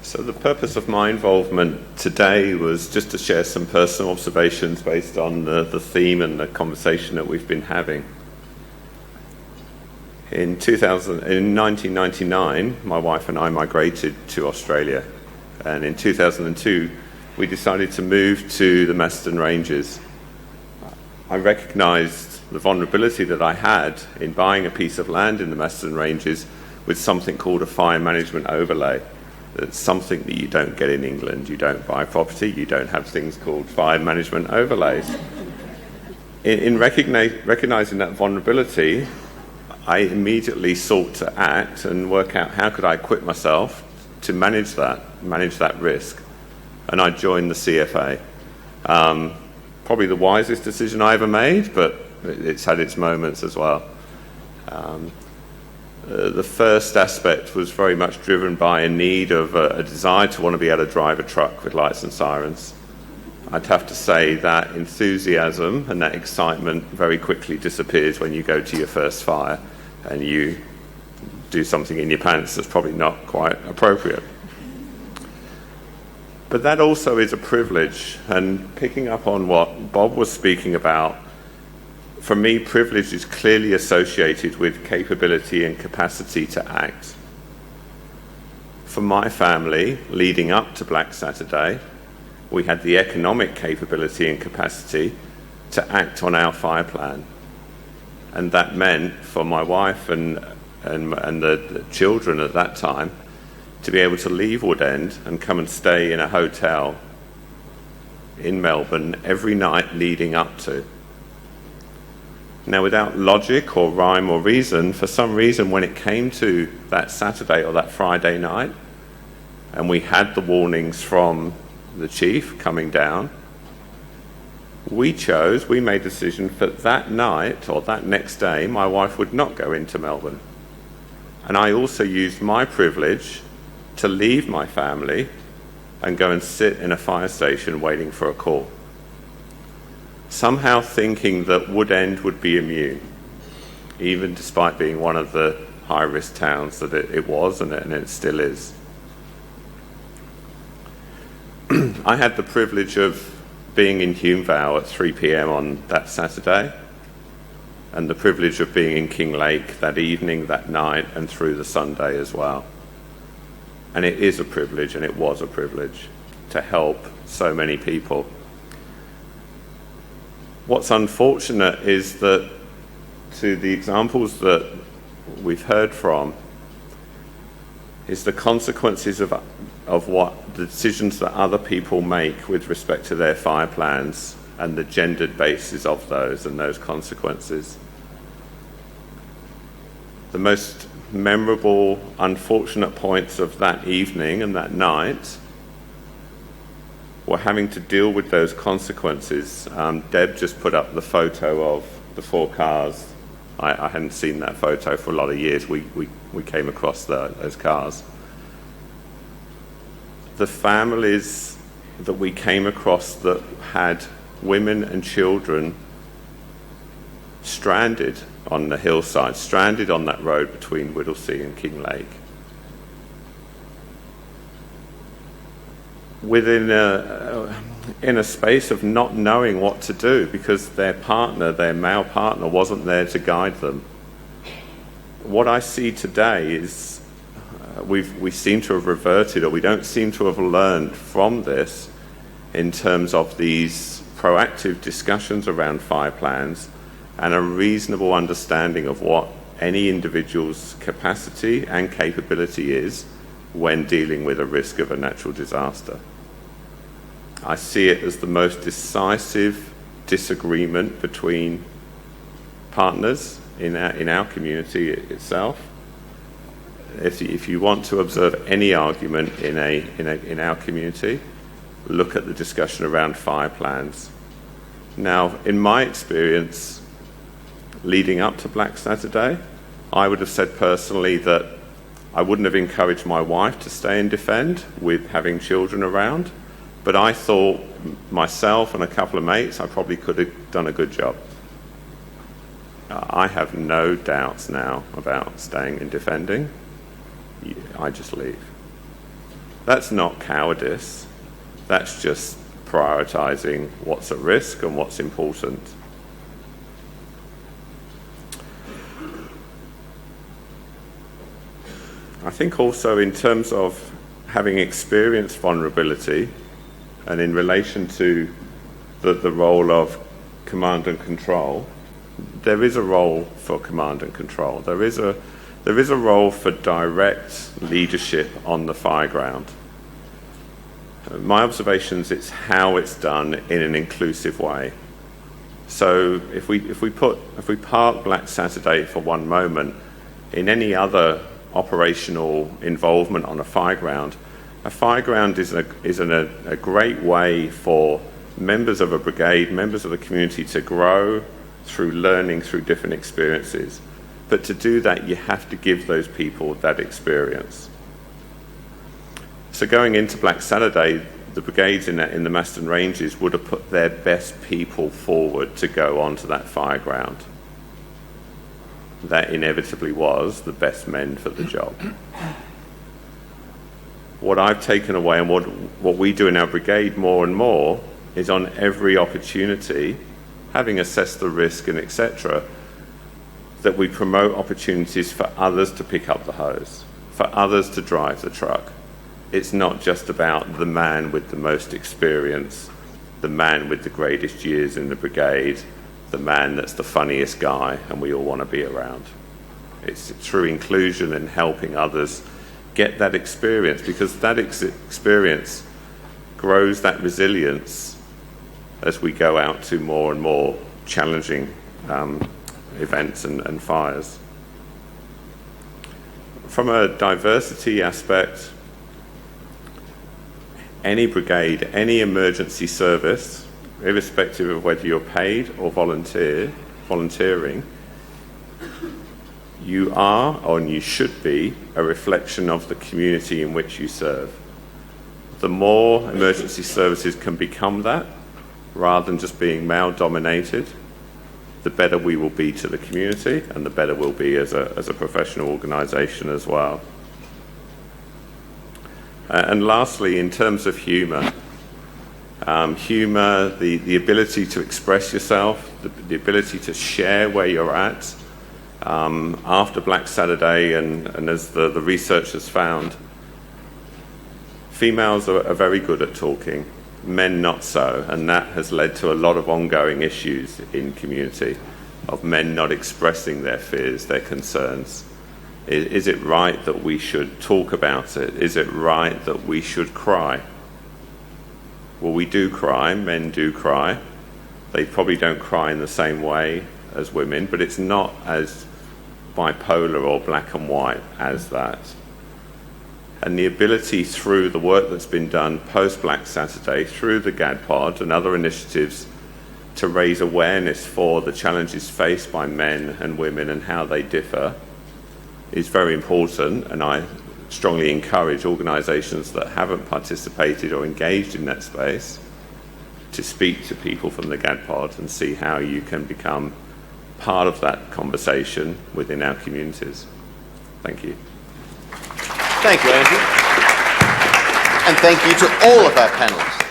So the purpose of my involvement today was just to share some personal observations based on the theme and the conversation that we've been having. In 1999, my wife and I migrated to Australia, and in 2002, we decided to move to the Macedon Ranges. I recognised the vulnerability that I had in buying a piece of land in the Macedon Ranges with something called a fire management overlay. It's something that you don't get in England. You don't buy property, you don't have things called fire management overlays. In recognising that vulnerability, I immediately sought to act and work out how could I equip myself to manage that risk. And I joined the CFA. Probably the wisest decision I ever made, but it's had its moments as well. The first aspect was very much driven by a need of a desire to want to be able to drive a truck with lights and sirens. I'd have to say that enthusiasm and that excitement very quickly disappears when you go to your first fire and you do something in your pants that's probably not quite appropriate. But that also is a privilege, and picking up on what Bob was speaking about, for me, privilege is clearly associated with capability and capacity to act. For my family, leading up to Black Saturday, we had the economic capability and capacity to act on our fire plan. And that meant for my wife and the children at that time to be able to leave Woodend and come and stay in a hotel in Melbourne every night leading up to. Now, without logic or rhyme or reason, for some reason when it came to that Saturday or that Friday night, and we had the warnings from the chief coming down, we made a decision for that night or that next day, my wife would not go into Melbourne. And I also used my privilege to leave my family and go and sit in a fire station waiting for a call. Somehow thinking that Woodend would be immune, even despite being one of the high-risk towns that it was and it still is. I had the privilege of being in Hume Vale at 3 p.m. on that Saturday, and the privilege of being in Kinglake that evening, that night, and through the Sunday as well. And it is a privilege, and it was a privilege, to help so many people. What's unfortunate is that to the examples that we've heard from is the consequences of what the decisions that other people make with respect to their fire plans and the gendered basis of those and those consequences. The most memorable, unfortunate points of that evening and that night were having to deal with those consequences. Deb just put up the photo of the 4 cars. I hadn't seen that photo for a lot of years. We came across those cars. The families that we came across that had women and children stranded on the hillside, stranded on that road between Whittlesea and Kinglake. In a space of not knowing what to do because their male partner, wasn't there to guide them. What I see today is we seem to have reverted, or we don't seem to have learned from this in terms of these proactive discussions around fire plans and a reasonable understanding of what any individual's capacity and capability is when dealing with a risk of a natural disaster. I see it as the most decisive disagreement between partners in our community itself. If you want to observe any argument in our community, look at the discussion around fire plans. Now, in my experience, leading up to Black Saturday, I would have said personally that I wouldn't have encouraged my wife to stay and defend with having children around, but I thought myself and a couple of mates, I probably could have done a good job. I have no doubts now about staying and defending. I just leave. That's not cowardice. That's just prioritising what's at risk and what's important. I think also in terms of having experienced vulnerability and in relation to the role of command and control, there is a role for command and control. There is a role for direct leadership on the fire ground. My observations, it's how it's done in an inclusive way. So if we park Black Saturday for one moment, in any other operational involvement on a fire ground is a great way for members of a brigade, members of the community to grow through learning through different experiences. But to do that, you have to give those people that experience. So going into Black Saturday, the brigades in the Maston Ranges would have put their best people forward to go onto that fire ground. That inevitably was the best men for the job. What I've taken away and what we do in our brigade more and more is on every opportunity, having assessed the risk and etc., that we promote opportunities for others to pick up the hose, for others to drive the truck. It's not just about the man with the most experience, the man with the greatest years in the brigade, the man that's the funniest guy and we all want to be around. It's through inclusion and helping others get that experience, because that experience grows that resilience as we go out to more and more challenging events and fires. From a diversity aspect, any brigade, any emergency service, irrespective of whether you're paid or volunteering, you are, or you should be, a reflection of the community in which you serve. The more emergency services can become that, rather than just being male-dominated, the better we will be to the community and the better we'll be as a professional organisation as well. And lastly, in terms of humour, the ability to express yourself, the ability to share where you're at. After Black Saturday, and as the research has found, females are very good at talking, men not so, and that has led to a lot of ongoing issues in community of men not expressing their fears, their concerns. Is it right that we should talk about it? Is it right that we should cry? Well, we do cry, men do cry. They probably don't cry in the same way as women, but it's not as bipolar or black and white as that. And the ability through the work that's been done post-Black Saturday, through the GAD-Pod and other initiatives, to raise awareness for the challenges faced by men and women and how they differ is very important, and I strongly encourage organisations that haven't participated or engaged in that space to speak to people from the GAD-Pod and see how you can become part of that conversation within our communities. Thank you. Thank you, Andrew. And thank you to all of our panellists.